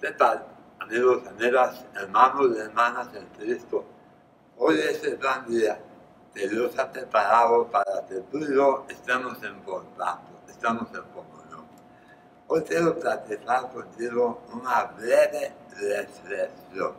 ¿Qué tal, amigos, amigas, hermanos y hermanas en Cristo? Hoy es el gran día que Dios ha preparado para que tú y yo estemos en contacto, estemos en comunión. Hoy quiero platicar contigo una breve reflexión.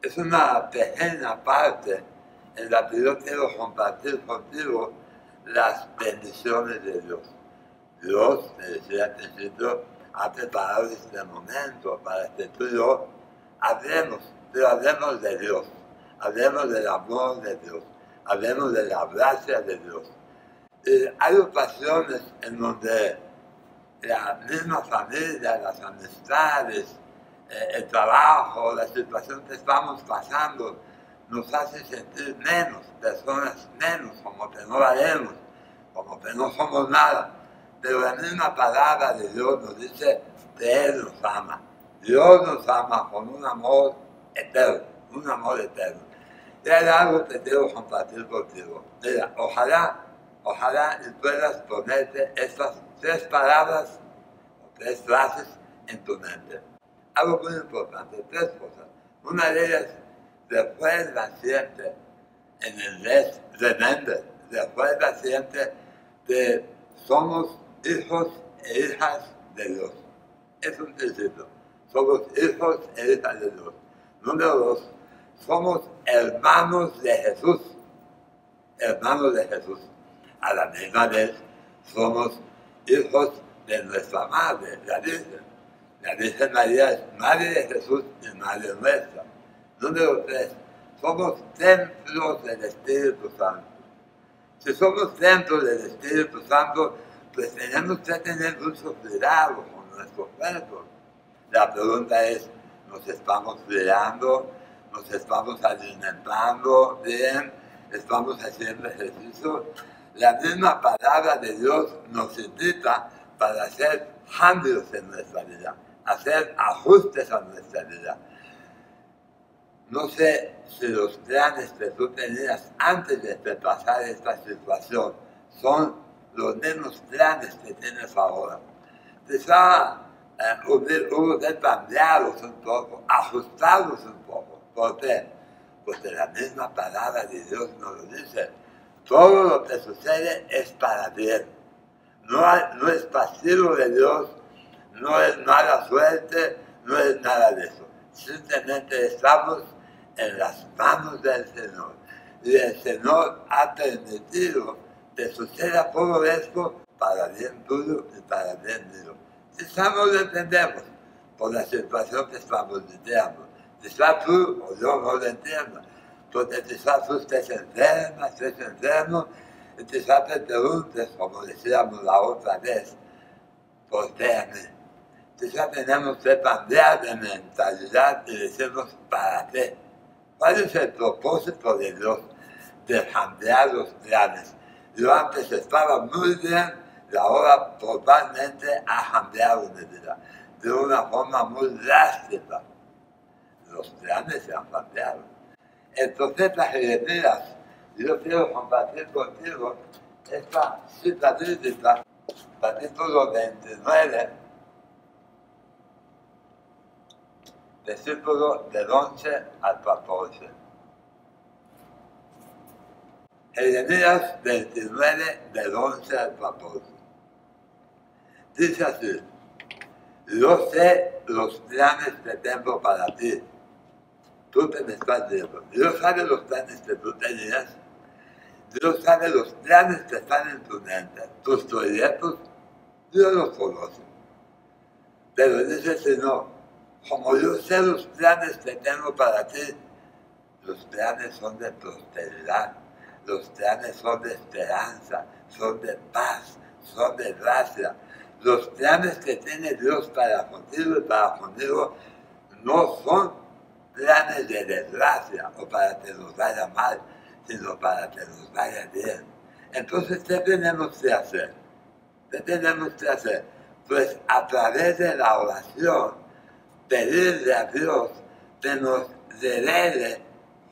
Es una pequeña parte en la que yo quiero compartir contigo las bendiciones de Dios. Dios, te decía al principio, ha preparado este momento para que tú y yo hablemos, pero hablemos de Dios, hablemos del amor de Dios, hablemos de la gracia de Dios. Hay ocasiones en donde la misma familia, las amistades, el trabajo, la situación que estamos pasando, nos hace sentir menos, personas menos, como que no valemos, como que no somos nada. Pero la misma palabra de Dios nos dice que Él nos ama. Dios nos ama con un amor eterno, un amor eterno. Y hay algo que quiero compartir contigo. Mira, ojalá puedas ponerte estas tres palabras o tres frases en tu mente. Algo muy importante, tres cosas. Una de ellas, recuerda siempre, en inglés, recuerda siempre que somos hijos e hijas de Dios. Es un principio. Somos hijos e hijas de Dios. Número dos, somos hermanos de Jesús. Hermanos de Jesús. A la misma vez, somos hijos de nuestra madre, la Virgen. La Virgen María es madre de Jesús y madre nuestra. Número tres, somos templos del Espíritu Santo. Si somos templos del Espíritu Santo, pues tenemos que tener mucho cuidado con nuestro cuerpo. La pregunta es, ¿nos estamos cuidando? ¿Nos estamos alimentando bien? ¿Estamos haciendo ejercicio? La misma palabra de Dios nos invita para hacer cambios en nuestra vida, hacer ajustes a nuestra vida. No sé si los planes que tú tenías antes de pasar esta situación son los mismos planes que tienes ahora. Quizá hubo que cambiarlos un poco, ajustarlos un poco. ¿Por qué? Porque la misma palabra de Dios nos lo dice. Todo lo que sucede es para bien. No es pasivo de Dios, no es mala suerte, no es nada de eso. Simplemente estamos en las manos del Señor. Y el Señor ha permitido que suceda todo esto para bien tuyo y para bien mío. Quizá no lo entendemos por la situación que estamos viviendo. Quizá tú o yo no lo entiendas, porque quizá tú estés enfermo, y quizá te preguntes, como decíamos la otra vez, ¿por qué a mí? Quizá tenemos que cambiar de mentalidad y decirnos, ¿para qué? ¿Cuál es el propósito de Dios de cambiar los planes? Yo antes estaba muy bien y ahora totalmente ha cambiado mi vida de una forma muy drástica. Los planes se han cambiado. En profeta Jeremías, yo quiero compartir contigo esta cita bíblica, capítulo 29, versículo del 11 al 14. Jeremías 29, del 11 al 14. Dice así, yo sé los planes que tengo para ti. Tú te me estás viendo. Dios sabe los planes que tú tenías. Dios sabe los planes que están en tu mente. Tus proyectos, Dios los conoce. Pero dice el Señor, como yo sé los planes que tengo para ti, los planes son de prosperidad, los planes son de esperanza, son de paz, son de gracia. Los planes que tiene Dios para contigo y para conmigo no son planes de desgracia o para que nos vaya mal, sino para que nos vaya bien. Entonces, ¿qué tenemos que hacer? ¿Qué tenemos que hacer? Pues a través de la oración, pedirle a Dios que nos revele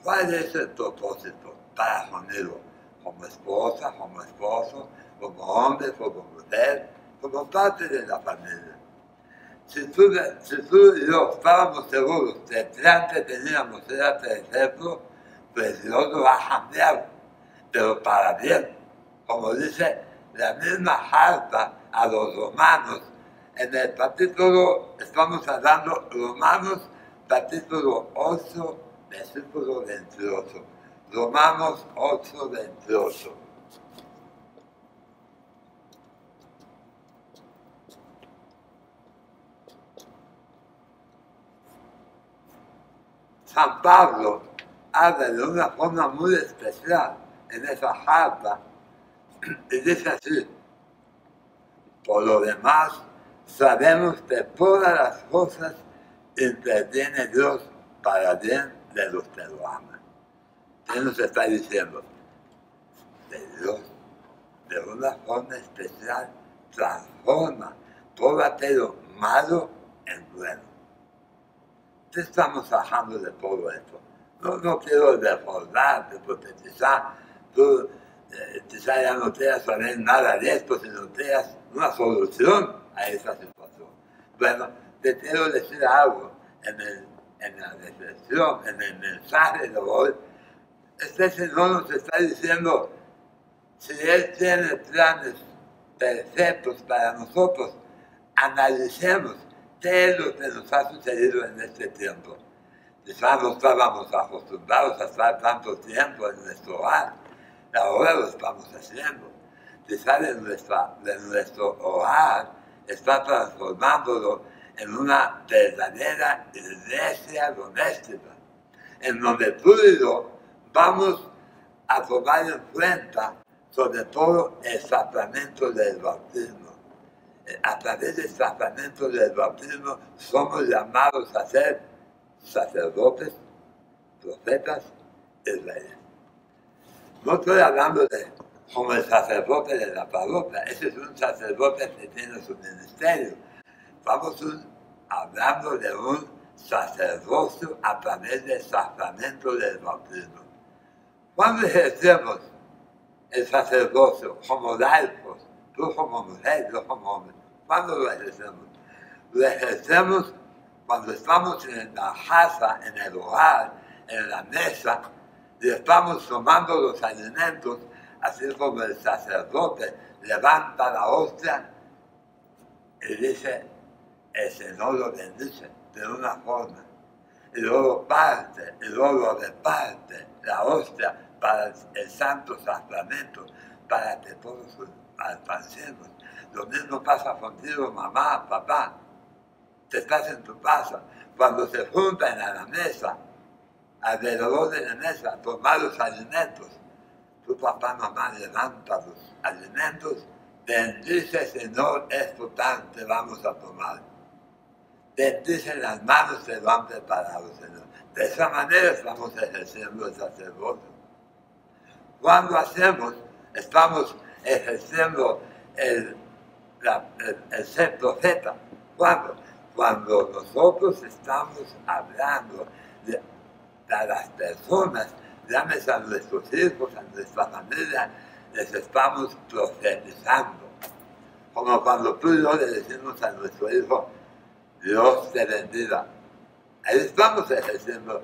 cuál es el propósito para conmigo, como esposa, como esposo, como hombre, como mujer, como parte de la familia. si tú y yo estábamos seguros que el plan que teníamos era perfecto, pues Dios lo va a cambiar, pero para bien. Como dice la misma carta a los romanos, en el capítulo, estamos hablando Romanos, capítulo 8, versículo 28. Romanos 8, 28. San Pablo habla de una forma muy especial en esa carta y dice así: por lo demás, sabemos que todas las cosas interviene Dios para bien de los que lo aman. Él nos está diciendo, de Dios, de una forma especial, transforma todo aquello malo en bueno. ¿Qué estamos hablando de todo esto? No quiero recordarte, porque quizá tú quizá ya no quieras saber nada de esto, sino quieras una solución a esa situación. Bueno, te quiero decir algo en la reflexión, en el mensaje de hoy. Este Señor nos está diciendo, si Él tiene planes perfectos para nosotros, analicemos qué es lo que nos ha sucedido en este tiempo. Quizás no estábamos acostumbrados a estar tanto tiempo en nuestro hogar, ahora lo estamos haciendo. Quizás de nuestro hogar está transformándolo en una verdadera iglesia doméstica, en donde tú y yo vamos a tomar en cuenta sobre todo el sacramento del bautismo. A través del sacramento del bautismo somos llamados a ser sacerdotes, profetas y reyes. No estoy hablando de como el sacerdote de la parroquia, ese es un sacerdote que tiene su ministerio. Estamos hablando de un sacerdocio a través del sacramento del bautismo. Cuando ejercemos el sacerdocio como laicos, tú como mujer, yo como hombre, ¿cuándo lo ejercemos? Lo ejercemos cuando estamos en la casa, en el hogar, en la mesa, y estamos tomando los alimentos, así como el sacerdote levanta la hostia y dice, el Señor lo bendice de una forma, y luego parte, y luego reparte la hostia para el santo sacramento, para que todos alcancemos. Lo mismo pasa contigo, mamá, papá. Te estás en tu casa, cuando se juntan a la mesa, alrededor de la mesa, a tomar los alimentos, tu papá, mamá levanta los alimentos, bendice, Señor, esto tan te vamos a tomar. Bendice las manos que lo han preparado, Señor. De esa manera estamos ejerciendo el sacerdocio. Cuando hacemos, estamos ejerciendo el ser profeta. ¿Cuándo? Cuando nosotros estamos hablando a las personas, llámese a nuestros hijos, a nuestra familia, les estamos profetizando. Como cuando tú y yo le decimos a nuestro hijo, Dios te bendiga. Ahí estamos ejerciendo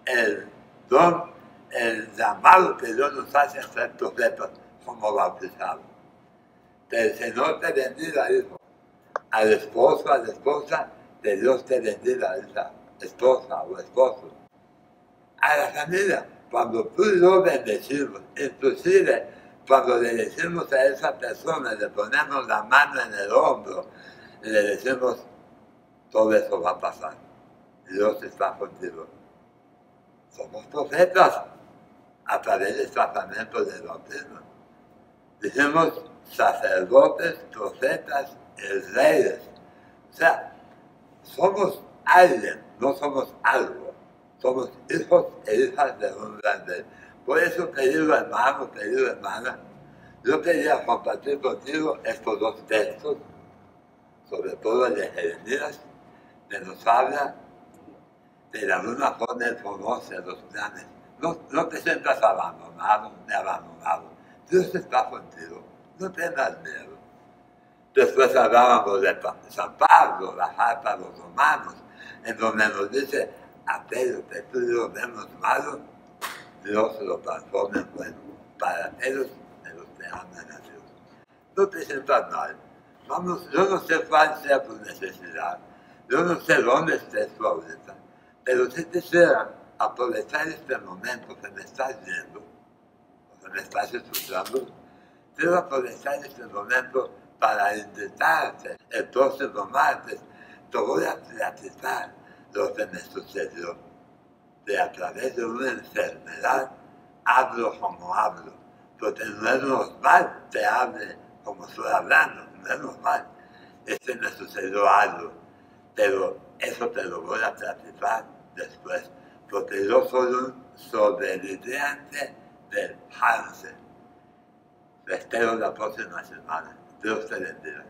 el don, el llamado que Dios nos hace a ser profetas como bautizados. Que el Señor te bendiga, hijo. Al esposo, a la esposa, que Dios te bendiga, esa esposa o esposo. A la familia, cuando tú y yo bendecimos, inclusive cuando le decimos a esa persona, le ponemos la mano en el hombro y le decimos, todo eso va a pasar. Dios está contigo. Somos profetas a través del sacramento del bautismo. Decimos sacerdotes, profetas y reyes. O sea, somos alguien, no somos algo. Somos hijos e hijas de un gran rey. Por eso, querido hermano, querida hermana, yo quería compartir contigo estos dos textos, sobre todo el de Jeremías, que nos habla de alguna forma Él conoce los planes. No te sientas abandonado ni abandonado. Dios está contigo. No tengas miedo. Después hablábamos de San Pablo, la carta a los romanos, en donde nos dice, aquello que tú y yo vemos malo, Dios lo transforma en bueno, para aquellos de los que aman a Dios. No te sientas mal. Vamos, yo no sé cuál sea tu necesidad, yo no sé dónde estés tú ahorita, pero si quisiera aprovechar este momento que me estás viendo, o que me estás escuchando, quiero aprovechar este momento para invitarte el próximo martes. Te voy a platicar lo que me sucedió, que a través de una enfermedad hablo como hablo, porque no es normal que hable como estoy hablando, no es normal. Me sucedió algo, pero eso te lo voy a platicar después, porque yo soy un sobreviviente del cáncer. Les espero la próxima semana. Dios te bendiga.